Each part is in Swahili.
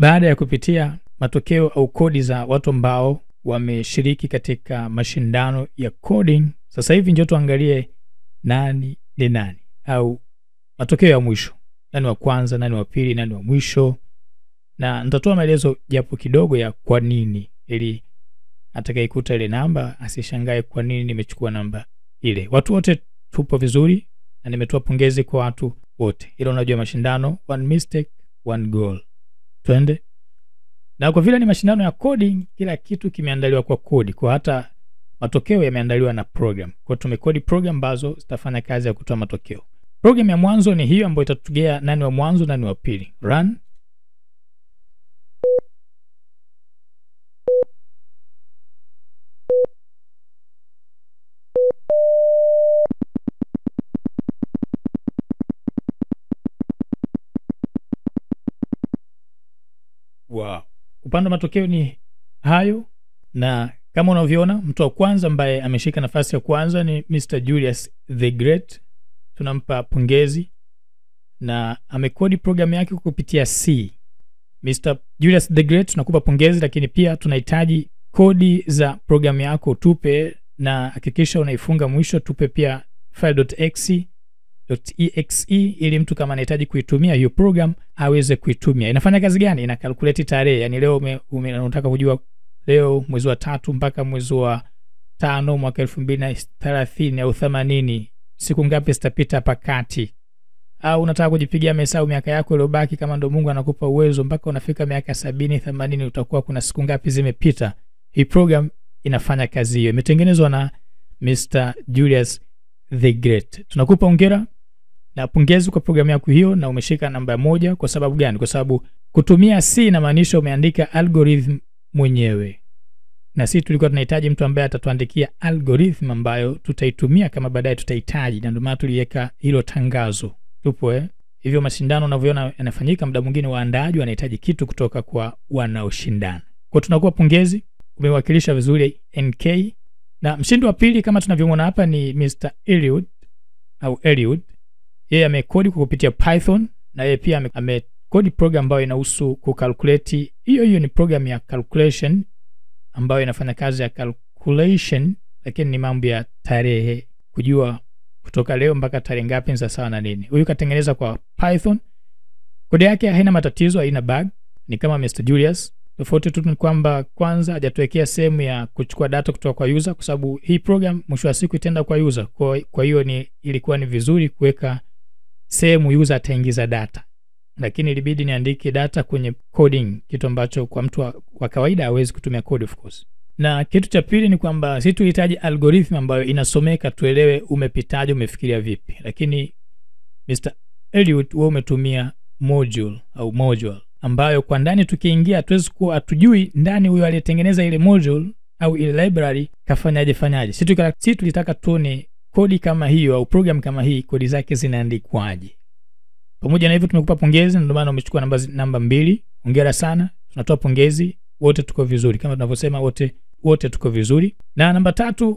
baada ya kupitia matokeo au kodi za watu ambao wameshiriki katika mashindano ya coding, sasa hivi njoo tuangalie nani ni nani, au matokeo ya mwisho, nani wa kwanza, nani wa pili, nani wa mwisho, na nitatoa maelezo japo kidogo ya kwa nini, ili atakayekuta ile namba asishangae kwa nini nimechukua namba ile. Watu wote tupo vizuri na nimetoa pongezi kwa watu wote. Ila unajua mashindano, one mistake, one goal. Twende. Na kwa vile ni mashindano ya coding, kila kitu kimeandaliwa kwa kodi. Kwa hata matokeo yameandaliwa na program. Kwa tumekodi program ambazo zitafanya kazi ya kutoa matokeo. Program ya mwanzo ni hiyo ambayo itatugea nani wa mwanzo, nani wa pili. Run. Wow. Upande wa matokeo ni hayo, na kama unavyoona mtu wa kwanza ambaye ameshika nafasi ya kwanza ni Mr. Julius the Great. Tunampa pongezi na amekodi programu yake kupitia C. Mr. Julius the Great tunakupa pongezi, lakini pia tunahitaji kodi za programu yako tupe, na hakikisha unaifunga mwisho. Tupe pia file.exe ili mtu kama anahitaji kuitumia hiyo program aweze kuitumia. Inafanya kazi gani? Ina calculate tarehe. Yani leo unataka kujua leo mwezi wa 3 mpaka mwezi wa 5 mwaka 2030 au 80, siku ngapi zitapita hapa kati? Au unataka kujipigia hesabu miaka yako iliyobaki, kama ndo Mungu anakupa uwezo mpaka unafika miaka 70 80, utakuwa kuna siku ngapi zimepita? Hii program inafanya kazi hiyo. Imetengenezwa na Mr. Julius the Great. Tunakupa hongera na pongezi kwa programu yako hiyo, na umeshika namba 1. Kwa sababu gani? Kwa sababu kutumia C inamaanisha umeandika algorithm mwenyewe, na sisi tulikuwa tunahitaji mtu ambaye atatuandikia algorithm ambayo tutaitumia kama baadaye tutahitaji, na ndio maana tuliweka hilo tangazo. Tupo hivyo mashindano unavyoona yanafanyika, muda mwingine waandaaji wanahitaji kitu kutoka kwa wanaoshindana. Kwa tunakuwa pongezi, umewakilisha vizuri NK. Na mshindi wa pili kama tunavyomuona hapa ni Mr. Eliud au Eliud. Yeye amekodi kwa kupitia Python, na yeye pia amekodi program ambayo inahusu kucalculate. Hiyo ni program ya calculation ambayo inafanya kazi ya calculation, lakini ni mambo ya tarehe, kujua kutoka leo mpaka tarehe ngapi ni sawa na nini. Huyu katengeneza kwa Python. Kodi yake haina matatizo, haina bug, ni kama Mr. Julius. Tofauti tu ni kwamba kwanza hajatuwekea sehemu ya kuchukua data kutoka kwa user, kwa sababu hii program mwisho wa siku itaenda kwa user. Kwa hiyo ilikuwa ni vizuri kuweka sehemu user ataingiza data, lakini ilibidi niandike data kwenye coding, kitu ambacho kwa mtu wa kawaida hawezi kutumia code of course. Na kitu cha pili ni kwamba sisi tulihitaji algorithm ambayo inasomeka, tuelewe umepitaje, umefikiria vipi. Lakini Mr. Eliud wewe umetumia module ambayo kwa ndani tukiingia hatuwezi kuwa hatujui ndani huyo aliyetengeneza ile module au ile library kafanyaje. Sisi tulitaka tuone kodi kama hiyo au program kama hii, kodi zake zinaandikwaje. Pamoja na hivyo tumekupa pongezi, ndio maana umechukua namba 2. Hongera sana. Tunatoa pongezi, wote tuko vizuri, kama tunavyosema wote tuko vizuri. Na namba 3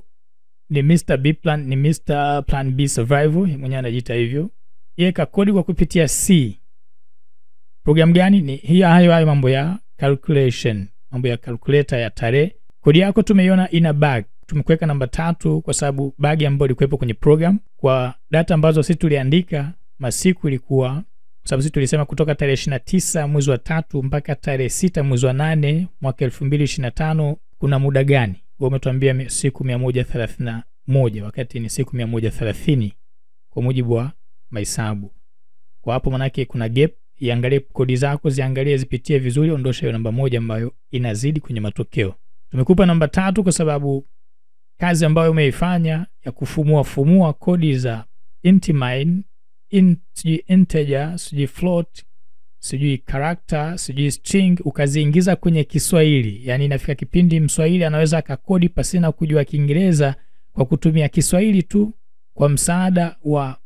ni Mr. B Plan, ni Mr. Plan B Survival, mwenyewe anajiita hivyo. Yeye kodi kwa kupitia C. Program gani? Ni hayo mambo ya calculation, mambo ya calculator ya tarehe. Kodi yako tumeiona ina bug. Tumekuweka namba 3 kwa sababu bug ambayo ilikuwepo kwenye program kwa data ambazo sisi tuliandika, masiku ilikuwa, kwa sababu sisi tulisema kutoka tarehe 29 mwezi wa 3 mpaka tarehe 6 mwezi wa 8 mwaka 2025 kuna muda gani? Wao umetuambia siku 131, wakati ni siku 130 kwa mujibu wa mahesabu. Kwa hapo manake kuna gap. Iangalie kodi zako, ziangalie zipitie vizuri, ondosha hiyo namba 1 ambayo inazidi kwenye matokeo. Tumekupa namba 3 kwa sababu kazi ambayo umeifanya ya kufumua kodi za intmine, integer, float, character, string, ukaziingiza kwenye Kiswahili. Yani inafika kipindi Mswahili anaweza akakodi pasina kujua Kiingereza kwa kutumia Kiswahili tu, kwa msaada wa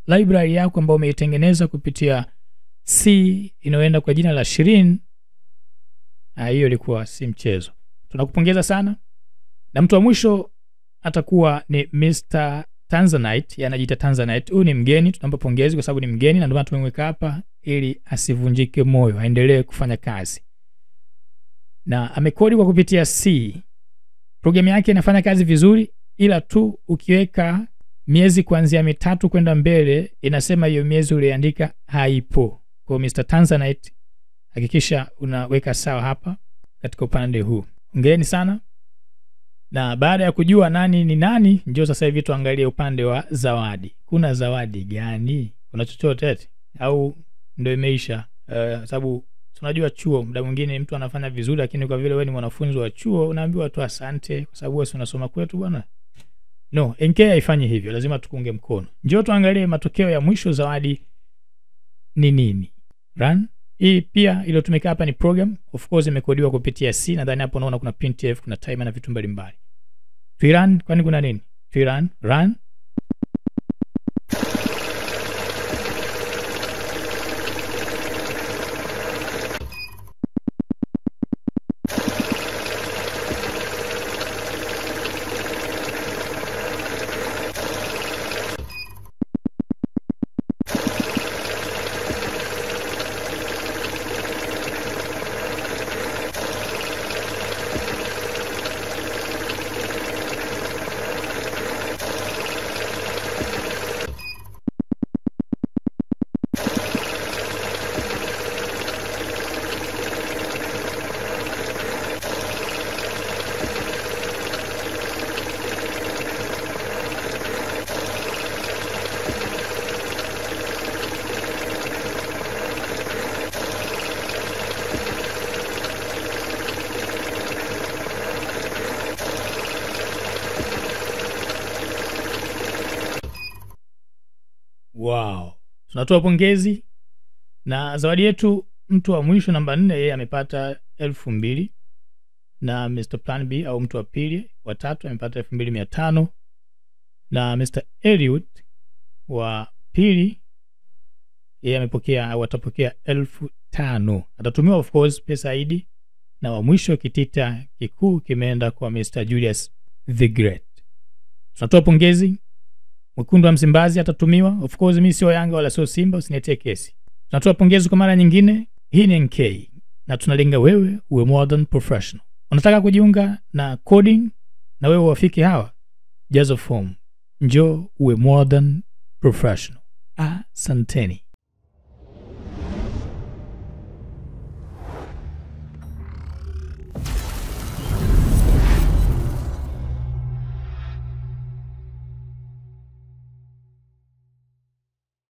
library yako ambayo umeitengeneza kupitia C inayoenda kwa jina la Shirin. Hiyo ilikuwa si mchezo. Tunakupongeza sana. Na mtu wa mwisho atakuwa ni Mr. Tanzanite, anajiita Tanzanite. Huyu ni mgeni, tunampa pongezi kwa sababu ni mgeni na ndio maana tumemweka hapa ili asivunjike moyo, aendelee kufanya kazi. Na amekodi kwa kupitia C. Programu yake inafanya kazi vizuri, ila tu ukiweka miezi kuanzia 3 kwenda mbele inasema hiyo miezi uliandika haipo. Kwa Mr. Tanzanite, hakikisha unaweka sawa hapa katika upande huu. Hongereni sana. Na baada ya kujua nani ni nani, njoo sasa hivi tuangalie upande wa zawadi. Kuna zawadi gani? Kuna chochote eti? Au ndio imeisha? Sababu tunajua chuo muda mwingine mtu anafanya vizuri, lakini kwa vile wewe ni mwanafunzi wa chuo unaambiwa tu asante kwa sababu wewe unasoma kwetu bwana. No, NK haifanyi hivyo, lazima tukunge mkono. Njoo tuangalie matokeo ya mwisho, zawadi ni nini. Run. Hii pia iliyotumika hapa ni program, of course imekodiwa kupitia C. Nadhani hapo unaona kuna printf, kuna timer na vitu mbalimbali. Run, kwani kuna nini? Run. Wow. Tunatoa pongezi na zawadi yetu. Mtu wa mwisho namba 4 yeye amepata 2000, na Mr. Plan B au mtu wa pili wa tatu amepata 2500, na Mr. Elliot wa pili yeye amepokea au atapokea 5000. Atatumiwa of course pesa ID, na wa mwisho kitita kikuu kimeenda kwa Mr. Julius the Great. Tunatoa pongezi. Mwekundu wa Msimbazi atatumiwa. Of course mimi sio Yanga wala sio Simba, usiniletee kesi. Tunatoa pongezi kwa mara nyingine. Hii ni NK na tunalenga wewe uwe modern professional. Unataka kujiunga na coding na wewe wafiki hawa? Jaza form. Njoo uwe modern professional. Asanteni.